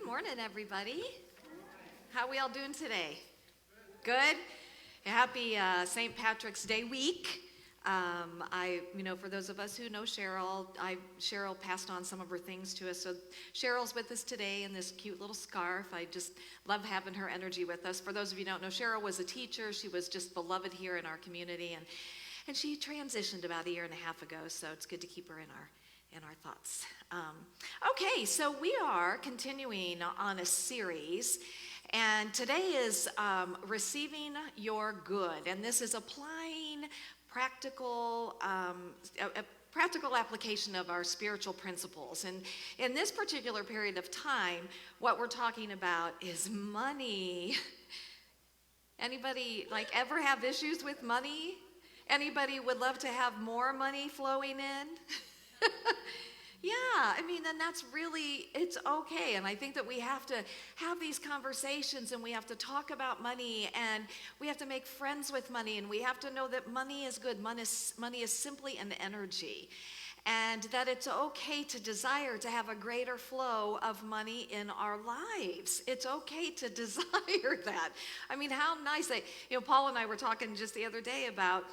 morning, everybody. How we all doing today? Good? Happy St. Patrick's Day week. For those of us who know Cheryl, Cheryl passed on some of her things to us. So Cheryl's with us today in this cute little scarf. I just love having her energy with us. For those of you who don't know, Cheryl was a teacher. She was just beloved here in our community, and she transitioned about a year and a half ago. So it's good to keep her in our thoughts. Okay, so we are continuing on a series, and today is Receiving Your Good, and this is applying practical application of our spiritual principles. And in this particular period of time, what we're talking about is money. Anybody ever have issues with money? Anybody would love to have more money flowing in? Yeah, and that's really, it's okay. And I think that we have to have these conversations, and we have to talk about money, and we have to make friends with money, and we have to know that money is good. Money is simply an energy, and that it's okay to desire to have a greater flow of money in our lives. It's okay to desire that. How nice that, Paul and I were talking just the other day about,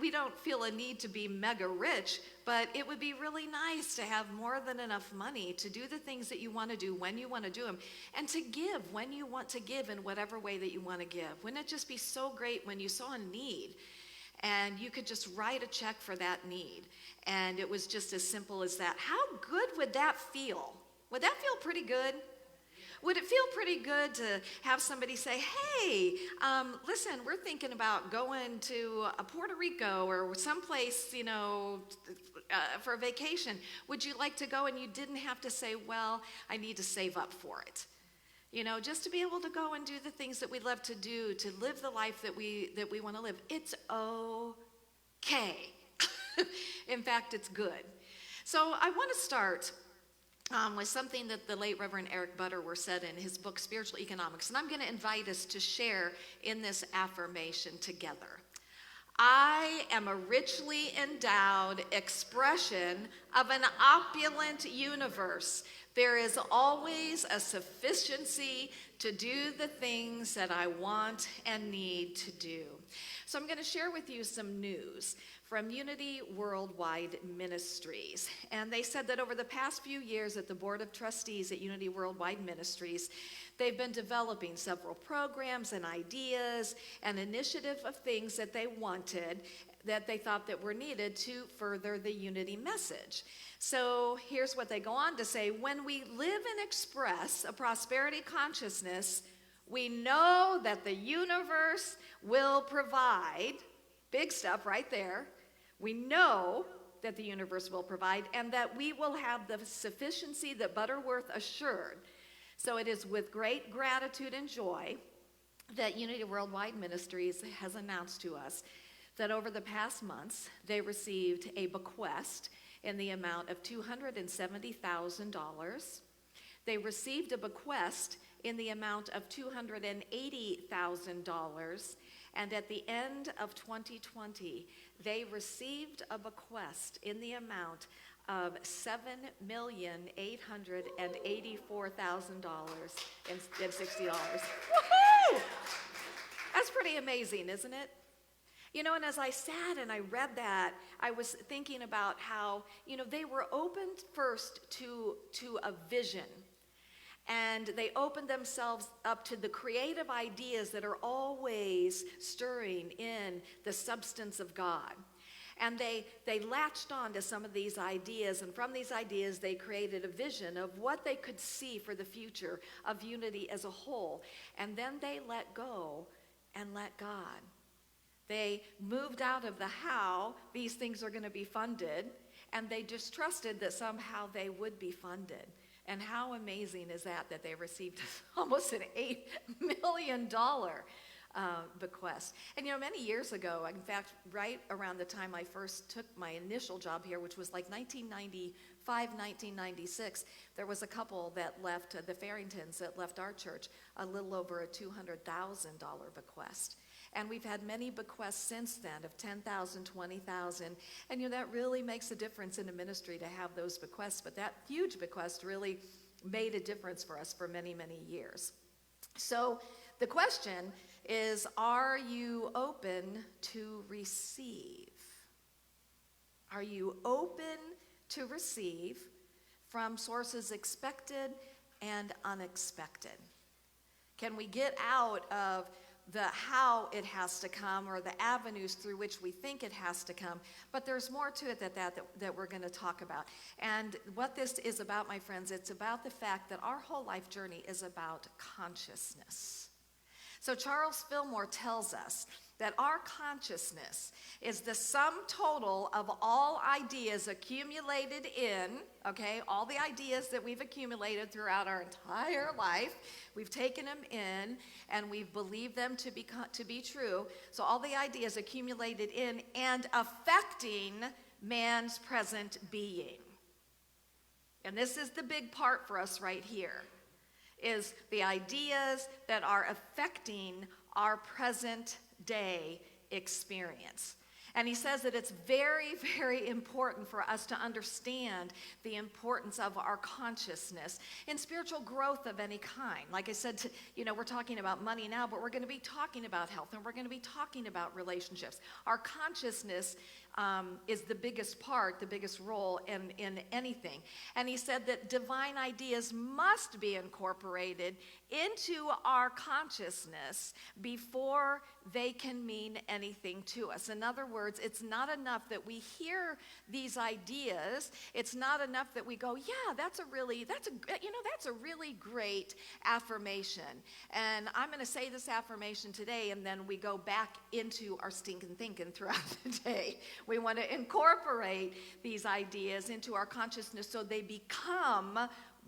we don't feel a need to be mega rich, but it would be really nice to have more than enough money to do the things that you want to do when you want to do them, and to give when you want to give in whatever way that you want to give. Wouldn't it just be so great when you saw a need and you could just write a check for that need, and it was just as simple as that? How good would that feel? Would that feel pretty good? Would it feel pretty good to have somebody say, hey, listen, we're thinking about going to Puerto Rico or someplace, for a vacation. Would you like to go? And you didn't have to say, well, I need to save up for it. Just to be able to go and do the things that we love to do, to live the life that we want to live. It's okay. In fact, it's good. So I want to start with something that the late Reverend Eric Butterworth said in his book, Spiritual Economics. And I'm going to invite us to share in this affirmation together. I am a richly endowed expression of an opulent universe. There is always a sufficiency to do the things that I want and need to do. So I'm going to share with you some news from Unity Worldwide Ministries. And they said that over the past few years at the Board of Trustees at Unity Worldwide Ministries, they've been developing several programs and ideas and initiative of things that they wanted, that they thought that were needed to further the unity message. So here's what they go on to say: when we live and express a prosperity consciousness, we know that the universe will provide. Big stuff right there. We know that the universe will provide, and that we will have the sufficiency that Butterworth assured. So it is with great gratitude and joy that Unity Worldwide Ministries has announced to us that over the past months, they received a bequest in the amount of $270,000. They received a bequest in the amount of $280,000. And at the end of 2020, they received a bequest in the amount of $7,884,000.60. Woohoo! That's pretty amazing, isn't it? And as I sat and I read that, I was thinking about how, they were open first to a vision. And they opened themselves up to the creative ideas that are always stirring in the substance of God. And they latched on to some of these ideas, and from these ideas they created a vision of what they could see for the future of unity as a whole. And then they let go and let God. They moved out of the how these things are going to be funded, and they just trusted that somehow they would be funded. And how amazing is that they received almost an $8 million bequest. And many years ago, in fact, right around the time I first took my initial job here, which was like 1995, 1996, there was a couple that left, the Farringtons, that left our church a little over a $200,000 bequest. And we've had many bequests since then of $10,000, $20,000. And that really makes a difference in a ministry to have those bequests. But that huge bequest really made a difference for us for many, many years. So the question is, are you open to receive? Are you open to receive from sources expected and unexpected? Can we get out of the how it has to come or the avenues through which we think it has to come? But there's more to it that we're going to talk about. And what this is about, my friends, it's about the fact that our whole life journey is about consciousness. So Charles Fillmore tells us that our consciousness is the sum total of all ideas accumulated in, okay, all the ideas that we've accumulated throughout our entire life. We've taken them in and we've believed them to be true. So all the ideas accumulated in and affecting man's present being. And this is the big part for us right here, is the ideas that are affecting our present day experience. And he says that it's very, very important for us to understand the importance of our consciousness in spiritual growth of any kind. Like I said, we're talking about money now, but we're going to be talking about health, and we're going to be talking about relationships. Our consciousness is the biggest part, the biggest role in anything. And he said that divine ideas must be incorporated into our consciousness before they can mean anything to us. In other words, it's not enough that we hear these ideas. It's not enough that we go, yeah, that's a really great affirmation. And I'm going to say this affirmation today, and then we go back into our stinking thinking throughout the day. We want to incorporate these ideas into our consciousness so they become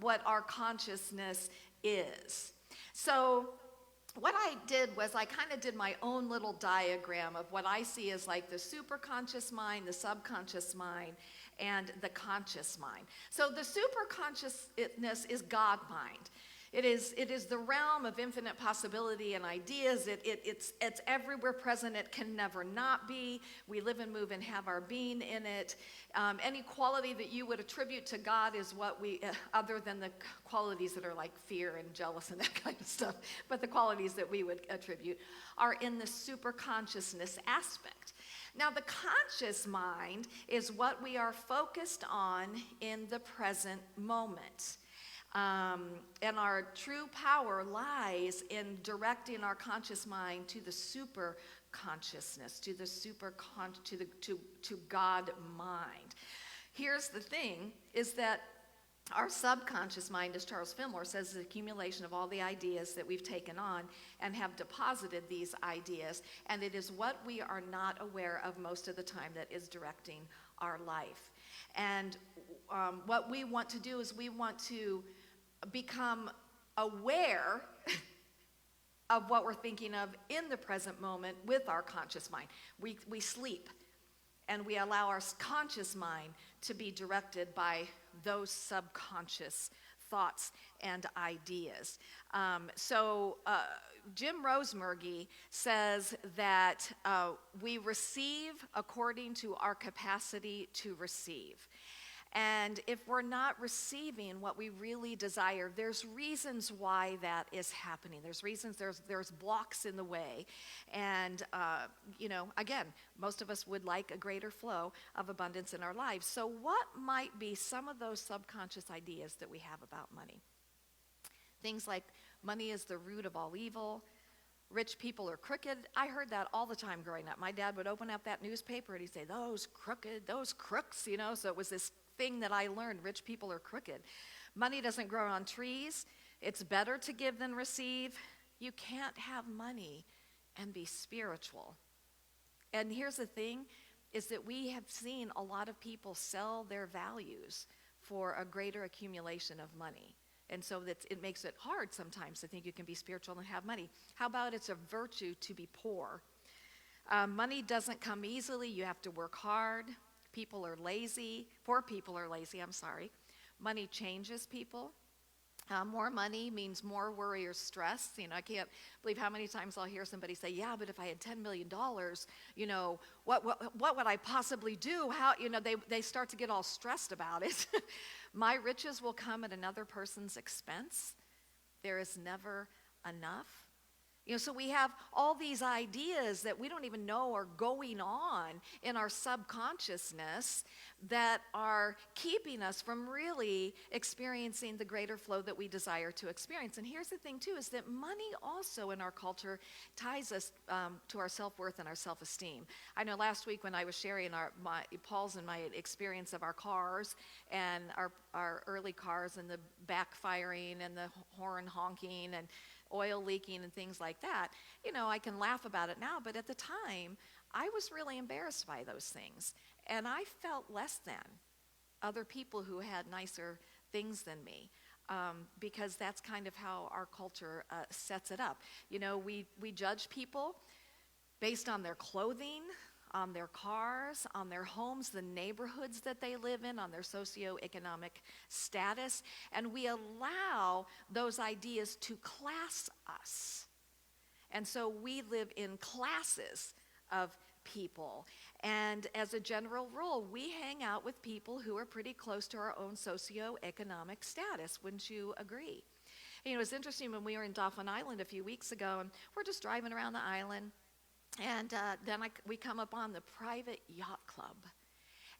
what our consciousness is. So what I did was I kind of did my own little diagram of what I see as like the superconscious mind, the subconscious mind, and the conscious mind. So the superconsciousness is God mind. It is the realm of infinite possibility and ideas. It's everywhere present. It can never not be. We live and move and have our being in it. Any quality that you would attribute to God is what we, other than the qualities that are like fear and jealous and that kind of stuff, but the qualities that we would attribute are in the superconsciousness aspect. Now, the conscious mind is what we are focused on in the present moment. And our true power lies in directing our conscious mind to the super consciousness, to God mind. Here's the thing, is that our subconscious mind, as Charles Fillmore says, is the accumulation of all the ideas that we've taken on and have deposited these ideas, and it is what we are not aware of most of the time that is directing our life. And what we want to do is we want to become aware of what we're thinking of in the present moment with our conscious mind. We sleep, and we allow our conscious mind to be directed by those subconscious thoughts and ideas. Jim Rosemergy says that we receive according to our capacity to receive. And if we're not receiving what we really desire, there's reasons why that is happening. There's reasons, there's blocks in the way. And, again, most of us would like a greater flow of abundance in our lives. So what might be some of those subconscious ideas that we have about money? Things like money is the root of all evil. Rich people are crooked. I heard that all the time growing up. My dad would open up that newspaper and he'd say, those crooks, So it was this thing that I learned, rich people are crooked. Money doesn't grow on trees. It's better to give than receive. You can't have money and be spiritual. And here's the thing, is that we have seen a lot of people sell their values for a greater accumulation of money. And so it makes it hard sometimes to think you can be spiritual and have money. How about it's a virtue to be poor? Money doesn't come easily. You have to work hard. People are lazy. Poor people are lazy, I'm sorry. Money changes people. More money means more worry or stress. I can't believe how many times I'll hear somebody say, yeah, but if I had $10 million, what would I possibly do? How, they start to get all stressed about it. My riches will come at another person's expense. There is never enough. So we have all these ideas that we don't even know are going on in our subconsciousness that are keeping us from really experiencing the greater flow that we desire to experience. And here's the thing, too, is that money also in our culture ties us to our self-worth and our self-esteem. I know last week when I was sharing Paul's and my experience of our cars and our early cars and the backfiring and the horn honking and oil leaking and things like that, I can laugh about it now, but at the time, I was really embarrassed by those things. And I felt less than other people who had nicer things than me, because that's kind of how our culture sets it up. We judge people based on their clothing, on their cars, on their homes, the neighborhoods that they live in, on their socioeconomic status, and we allow those ideas to class us. And so we live in classes of people, and as a general rule, we hang out with people who are pretty close to our own socioeconomic status. Wouldn't you agree? It's interesting, when we were in Dauphin Island a few weeks ago, and we're just driving around the island, and then we come up on the private yacht club.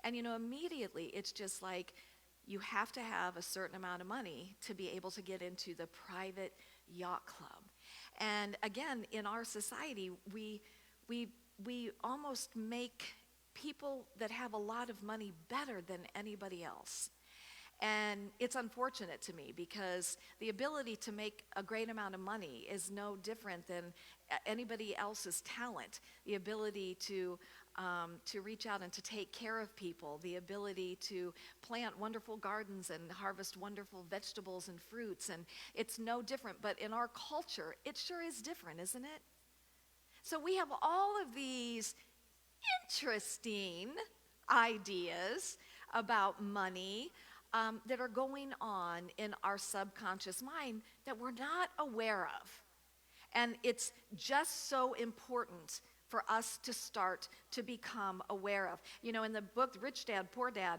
And, immediately it's just like you have to have a certain amount of money to be able to get into the private yacht club. And again, in our society, we almost make people that have a lot of money better than anybody else. And it's unfortunate to me, because the ability to make a great amount of money is no different than anybody else's talent. The ability to reach out and to take care of people, the ability to plant wonderful gardens and harvest wonderful vegetables and fruits, and it's no different. But in our culture, it sure is different, isn't it? So we have all of these interesting ideas about money that are going on in our subconscious mind that we're not aware of. And it's just so important for us to start to become aware of. In the book, Rich Dad, Poor Dad,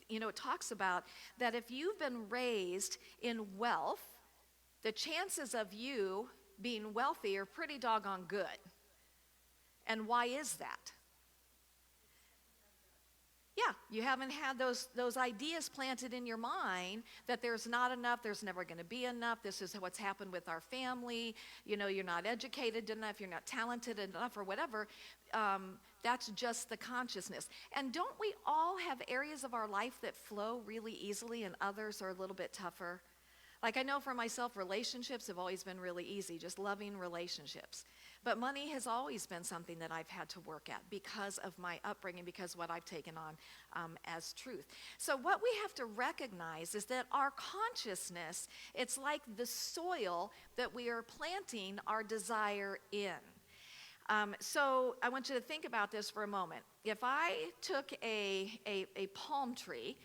it talks about that if you've been raised in wealth, the chances of you being wealthy are pretty doggone good. And why is that? Yeah, you haven't had those ideas planted in your mind that there's not enough, there's never going to be enough, this is what's happened with our family, you're not educated enough, you're not talented enough, or whatever. That's just the consciousness. And don't we all have areas of our life that flow really easily and others are a little bit tougher? Like, I know for myself, relationships have always been really easy, just loving relationships. But money has always been something that I've had to work at because of my upbringing, because of what I've taken on as truth. So what we have to recognize is that our consciousness, it's like the soil that we are planting our desire in. So I want you to think about this for a moment. If I took a palm tree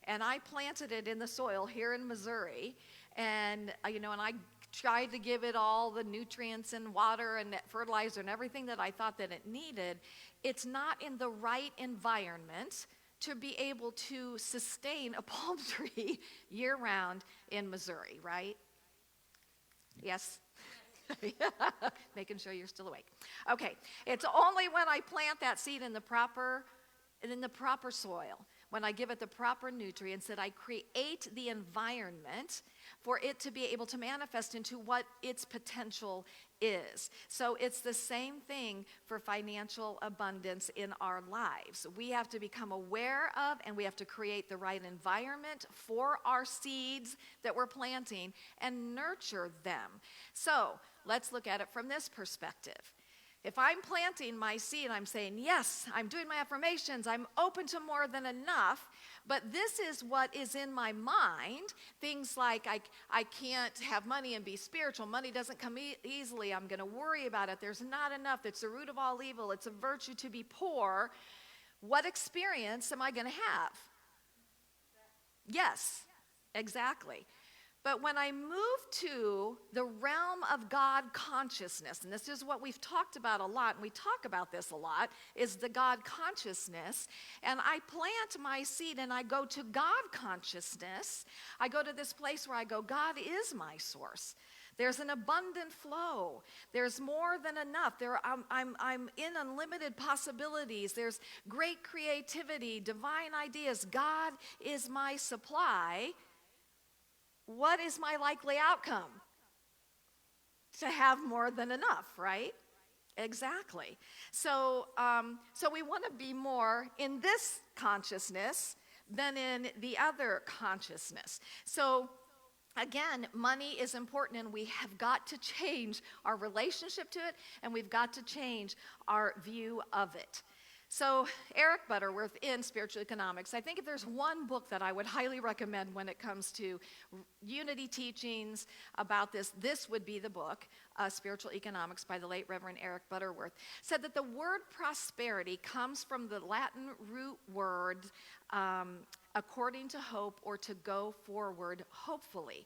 and I planted it in the soil here in Missouri, and and I tried to give it all the nutrients and water and fertilizer and everything that I thought that it needed, it's not in the right environment to be able to sustain a palm tree year-round in Missouri, right? Yes? Making sure you're still awake. Okay, it's only when I plant that seed in the proper soil, when I give it the proper nutrients, that I create the environment for it to be able to manifest into what its potential is. So it's the same thing for financial abundance in our lives. We have to become aware of, and we have to create the right environment for our seeds that we're planting and nurture them. So let's look at it from this perspective. If I'm planting my seed, I'm saying, yes, I'm doing my affirmations, I'm open to more than enough, but this is what is in my mind. Things like I can't have money and be spiritual. Money doesn't come easily. I'm going to worry about it. There's not enough. It's the root of all evil. It's a virtue to be poor. What experience am I going to have? Yes. Exactly. But when I move to the realm of God consciousness, and this is what we've talked about a lot, and we talk about this a lot, is the God consciousness, and I plant my seed and I go to God consciousness, I go to this place where I go, God is my source. There's an abundant flow. There's more than enough. I'm in unlimited possibilities. There's great creativity, divine ideas. God is my supply. What is my likely outcome? To have more than enough, right? Exactly. So we want to be more in this consciousness than in the other consciousness. So again, money is important, and we have got to change our relationship to it, and we've got to change our view of it. So Eric Butterworth in Spiritual Economics, I think if there's one book that I would highly recommend when it comes to unity teachings about this, this would be the book, Spiritual Economics by the late Reverend Eric Butterworth, said that the word prosperity comes from the Latin root word according to hope, or to go forward hopefully.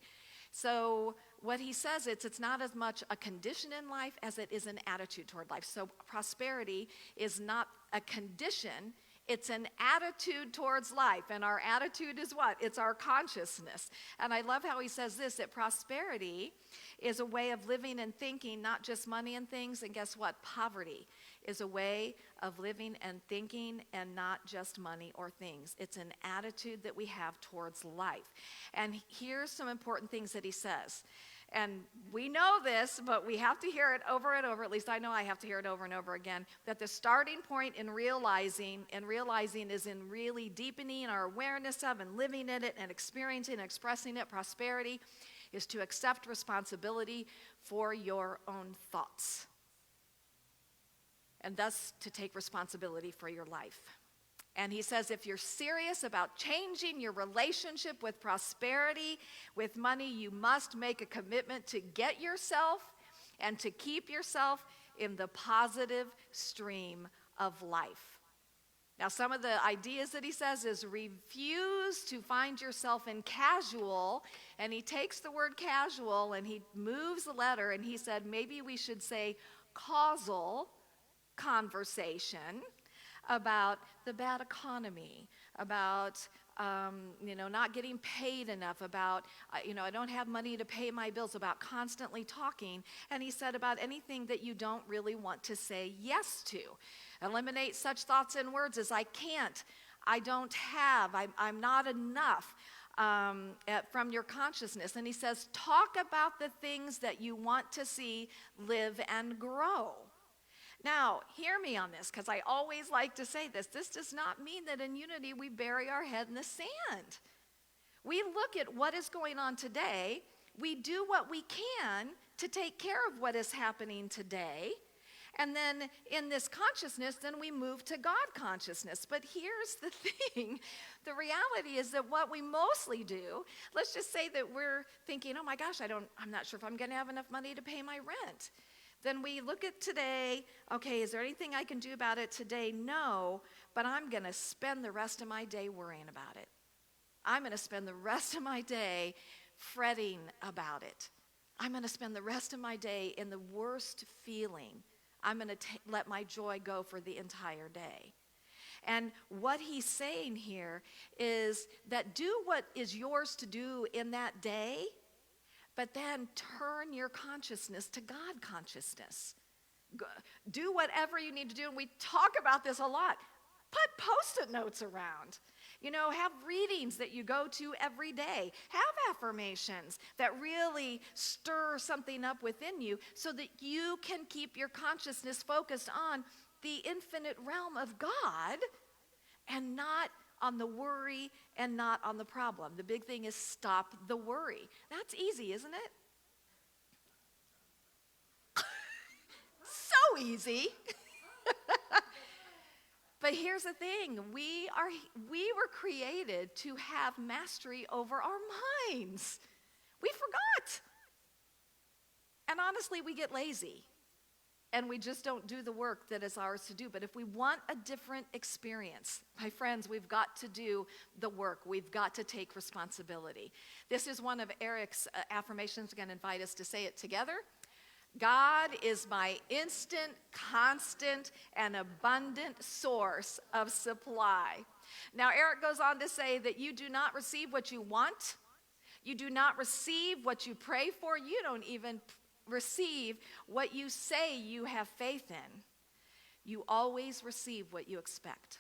So what he says, it's not as much a condition in life as it is an attitude toward life. So prosperity is not a condition, it's an attitude towards life. And our attitude is what? It's our consciousness. And I love how he says this, that prosperity is a way of living and thinking, not just money and things. And guess what? Poverty is a way of living and thinking, and not just money or things. It's an attitude that we have towards life. And here's some important things that he says. And we know this, but we have to hear it over and over. At least I know I have to hear it over and over again. That the starting point in realizing is in really deepening our awareness of and living in it and experiencing and expressing it. Prosperity is to accept responsibility for your own thoughts, and thus to take responsibility for your life. And he says if you're serious about changing your relationship with prosperity, with money, you must make a commitment to get yourself and to keep yourself in the positive stream of life. Now, some of the ideas that he says is refuse to find yourself in casual, and he takes the word casual and he moves the letter, and he said maybe we should say causal conversation about the bad economy, about not getting paid enough, about I don't have money to pay my bills, about constantly talking. And he said about anything that you don't really want to say yes to. Eliminate such thoughts and words as I can't, I don't have, I'm not enough. From your consciousness. And he says talk about the things that you want to see live and grow. Now, hear me on this, because I always like to say this. This does not mean that in unity we bury our head in the sand. We look at what is going on today. We do what we can to take care of what is happening today. And then in this consciousness, then we move to God consciousness. But here's the thing. The reality is that what we mostly do, let's just say that we're thinking, oh my gosh, I'm not sure if I'm going to have enough money to pay my rent. Then we look at today, okay, is there anything I can do about it today? No, but I'm going to spend the rest of my day worrying about it. I'm going to spend the rest of my day fretting about it. I'm going to spend the rest of my day in the worst feeling. I'm going to let my joy go for the entire day. And what he's saying here is that do what is yours to do in that day, but then turn your consciousness to God consciousness. Do whatever you need to do, and we talk about this a lot. Put Post-it notes around. Have readings that you go to every day. Have affirmations that really stir something up within you so that you can keep your consciousness focused on the infinite realm of God and not on the worry and not on the problem. The big thing is stop the worry. That's easy, isn't it? So easy. But here's the thing, we were created to have mastery over our minds. We forgot. And honestly, we get lazy. and we just don't do the work that is ours to do. But if we want a different experience, my friends, we've got to do the work. We've got to take responsibility. This is one of Eric's affirmations. I'm going to invite us to say it together. God is my instant, constant, and abundant source of supply. Now, Eric goes on to say that you do not receive what you want. You do not receive what you pray for. You don't even receive what you say you have faith in. You always receive what you expect.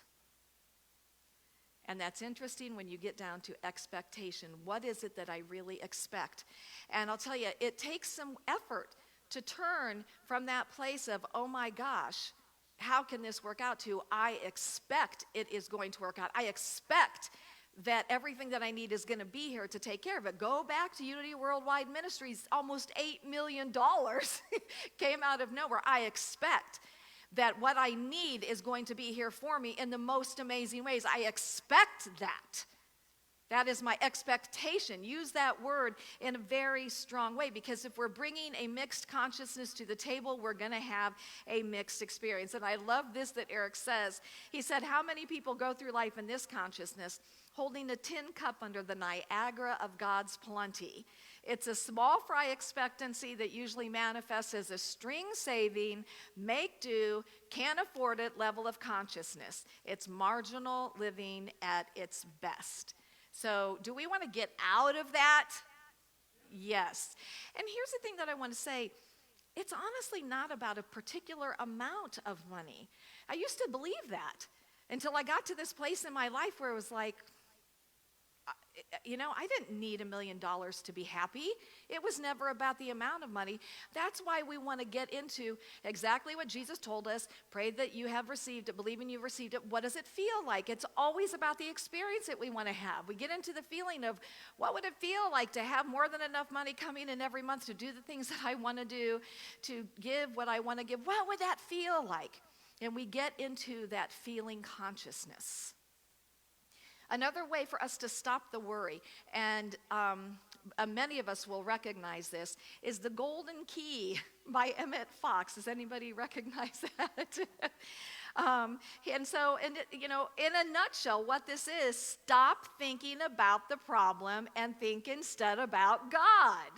And that's interesting when you get down to expectation. What is it that I really expect? And I'll tell you, it takes some effort to turn from that place of, oh my gosh, how can this work out, to I expect it is going to work out. I expect that everything that I need is going to be here to take care of it. Go back to Unity Worldwide Ministries, almost $8 million came out of nowhere. I expect that what I need is going to be here for me in the most amazing ways. I expect that. That is my expectation. Use that word in a very strong way, because if we're bringing a mixed consciousness to the table, we're going to have a mixed experience. And I love this that Eric says. He said, how many people go through life in this consciousness, holding a tin cup under the Niagara of God's plenty? It's a small fry expectancy that usually manifests as a string-saving, make-do, can't afford it level of consciousness. It's marginal living at its best. So do we want to get out of that? Yes. And here's the thing that I want to say. It's honestly not about a particular amount of money. I used to believe that until I got to this place in my life where it was like, I didn't need $1 million to be happy. It was never about the amount of money. That's why we want to get into exactly what Jesus told us. Pray that you have received it, believing you've received it. What does it feel like? It's always about the experience that we want to have. We get into the feeling of what would it feel like to have more than enough money coming in every month to do the things that I want to do, to give what I want to give. What would that feel like? And we get into that feeling consciousness. Another way for us to stop the worry, and many of us will recognize this, is The Golden Key by Emmett Fox. Does anybody recognize that? In a nutshell, what this is, stop thinking about the problem and think instead about God.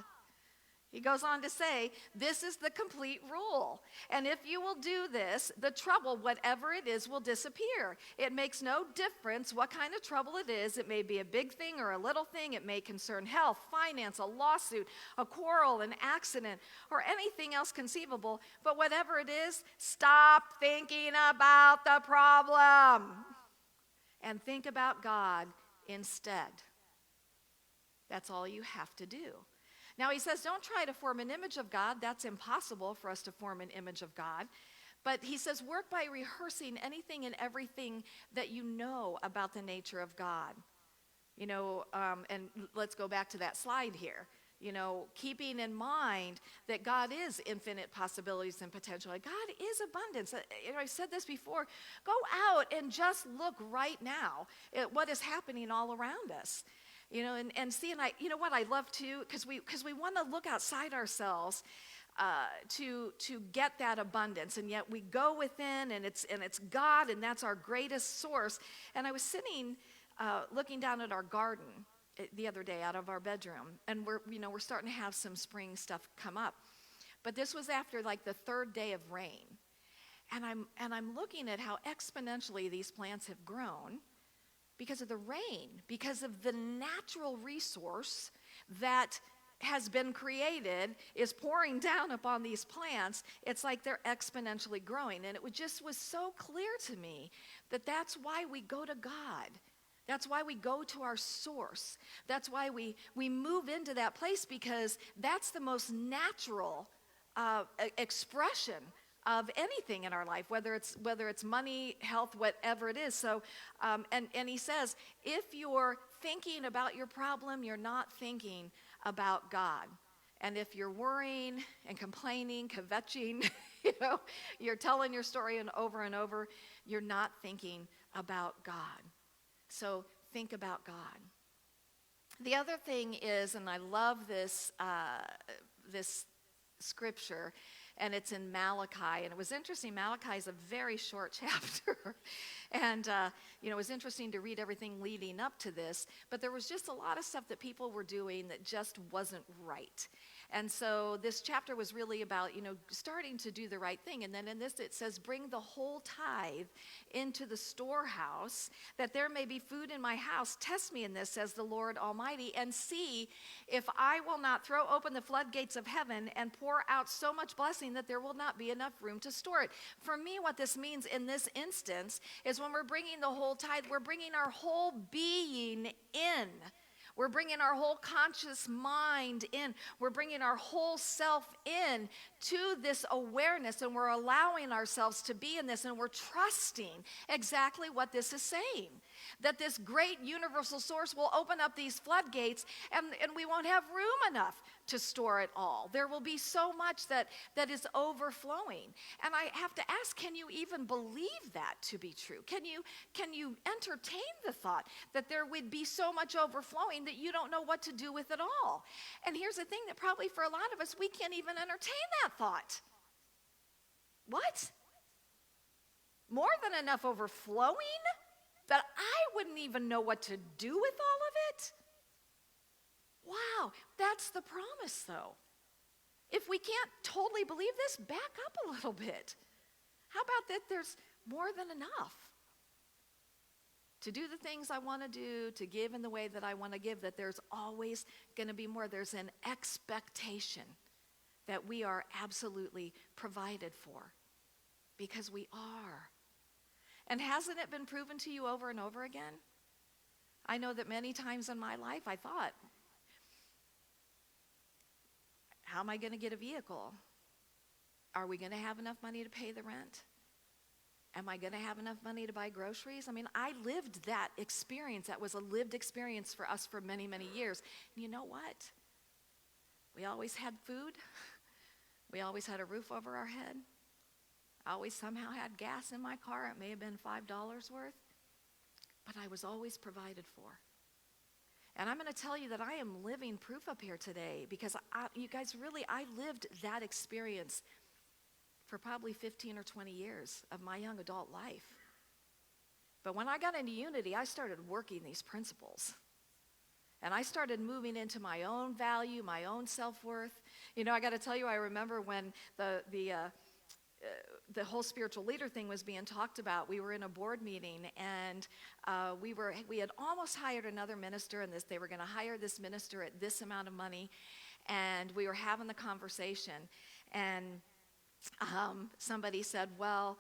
He goes on to say, this is the complete rule. And if you will do this, the trouble, whatever it is, will disappear. It makes no difference what kind of trouble it is. It may be a big thing or a little thing. It may concern health, finance, a lawsuit, a quarrel, an accident, or anything else conceivable. But whatever it is, stop thinking about the problem and think about God instead. That's all you have to do. Now, he says, don't try to form an image of God. That's impossible for us to form an image of God. But he says, work by rehearsing anything and everything that you know about the nature of God. And let's go back to that slide here. Keeping in mind that God is infinite possibilities and potential. God is abundance. I've said this before. Go out and just look right now at what is happening all around us. And see, and what I love too, because we want to look outside ourselves to get that abundance, and yet we go within, and it's God, and that's our greatest source. And I was sitting, looking down at our garden the other day out of our bedroom, and we're starting to have some spring stuff come up, but this was after like the third day of rain, and I'm looking at how exponentially these plants have grown. Because of the rain, because of the natural resource that has been created is pouring down upon these plants. It's like they're exponentially growing. And it was so clear to me that that's why we go to God. That's why we go to our source. That's why we move into that place, because that's the most natural expression of anything in our life, whether it's money, health, whatever it is. So, and he says, if you're thinking about your problem, you're not thinking about God. And if you're worrying and complaining, kvetching, you're telling your story and over, you're not thinking about God. So think about God. The other thing is, and I love this scripture, and it's in Malachi. And it was interesting, Malachi is a very short chapter. And, it was interesting to read everything leading up to this, but there was just a lot of stuff that people were doing that just wasn't right. And so this chapter was really about, starting to do the right thing. And then in this, it says, bring the whole tithe into the storehouse, that there may be food in my house. Test me in this, says the Lord Almighty, and see if I will not throw open the floodgates of heaven and pour out so much blessing that there will not be enough room to store it. For me, what this means in this instance is when we're bringing the whole tithe, we're bringing our whole being in. We're bringing our whole conscious mind in. We're bringing our whole self in to this awareness, and we're allowing ourselves to be in this, and we're trusting exactly what this is saying. That this great universal source will open up these floodgates, and we won't have room enough to store it all. There will be so much that is overflowing. And I have to ask, can you even believe that to be true? Can you entertain the thought that there would be so much overflowing that you don't know what to do with it all? And here's the thing, that probably for a lot of us, we can't even entertain that thought. What? More than enough overflowing? That I wouldn't even know what to do with all of it? Wow, that's the promise, though. If we can't totally believe this, back up a little bit. How about that there's more than enough to do the things I want to do, to give in the way that I want to give, that there's always going to be more. There's an expectation that we are absolutely provided for, because we are. And hasn't it been proven to you over and over again? I know that many times in my life I thought, how am I going to get a vehicle? Are we going to have enough money to pay the rent? Am I going to have enough money to buy groceries? I mean, I lived that experience. That was a lived experience for us for many, many years. And you know what? We always had food. We always had a roof over our head. I always somehow had gas in my car. It may have been $5 worth, but I was always provided for. And I'm going to tell you that I am living proof up here today, because you guys, really, I lived that experience for probably 15 or 20 years of my young adult life. But when I got into Unity, I started working these principles. And I started moving into my own value, my own self-worth. I got to tell you, I remember when the whole spiritual leader thing was being talked about. We were in a board meeting, and we had almost hired another minister, and they were going to hire this minister at this amount of money. And we were having the conversation, and somebody said, well,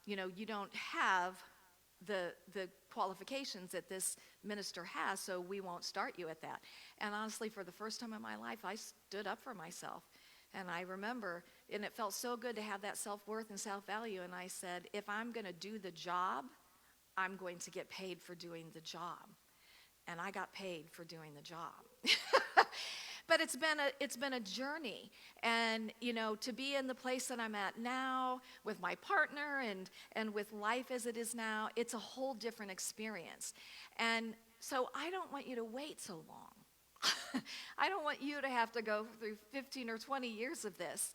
you don't have the qualifications that this minister has, so we won't start you at that. And honestly, for the first time in my life, I stood up for myself. And I remember, and it felt so good to have that self-worth and self-value, and I said, if I'm going to do the job, I'm going to get paid for doing the job. And I got paid for doing the job. But it's been a journey, and to be in the place that I'm at now with my partner and with life as it is now, it's a whole different experience. And so I don't want you to wait so long. I don't want you to have to go through 15 or 20 years of this.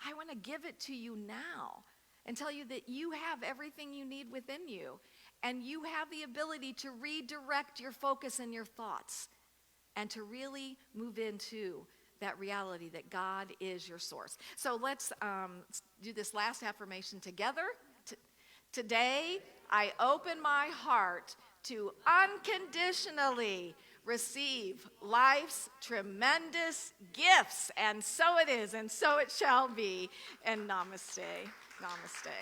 I want to give it to you now and tell you that you have everything you need within you, and you have the ability to redirect your focus and your thoughts, and to really move into that reality that God is your source. So let's do this last affirmation together. Today, I open my heart to unconditionally receive life's tremendous gifts. And so it is, and so it shall be. And namaste. Namaste.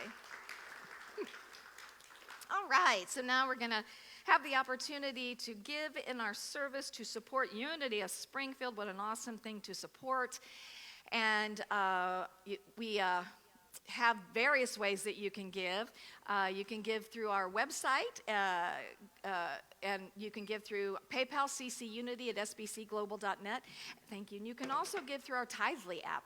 All right, so now we're going to have the opportunity to give in our service to support Unity of Springfield. What an awesome thing to support. And we have various ways that you can give. You can give through our website, and you can give through PayPal, ccunity at sbcglobal.net. Thank you. And you can also give through our Tithely app.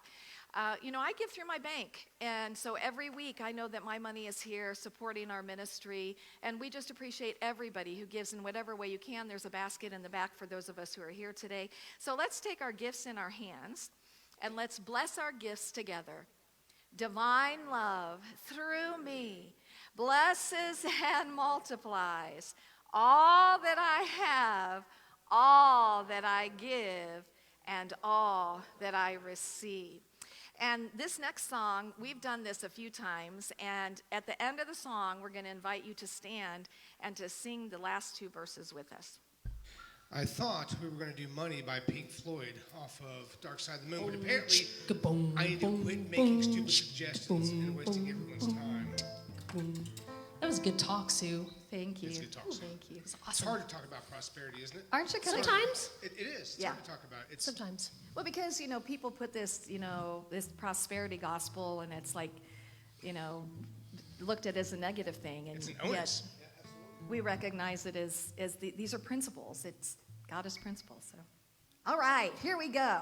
I give through my bank, and so every week I know that my money is here supporting our ministry, and we just appreciate everybody who gives in whatever way you can. There's a basket in the back for those of us who are here today. So let's take our gifts in our hands, and let's bless our gifts together divine love through me blesses and multiplies all that I have, all that I give, and all that I receive. And this next song, we've done this a few times, and at the end of the song, we're going to invite you to stand and to sing the last two verses with us. I thought we were going to do Money by Pink Floyd off of Dark Side of the Moon, but apparently I need to quit making stupid suggestions and wasting everyone's time. That was good talk, Sue. Thank you. It's good talk. Thank you. It's It's awesome. hard to talk about prosperity, isn't it? Aren't you kind of... Sometimes. It is. It's Yeah. hard to talk about. It's Sometimes. Well, because, people put this, this prosperity gospel, and it's like, looked at as a negative thing. And It's an onus. yet we recognize it as these are principles. It's God is principles. So, all right, here we go.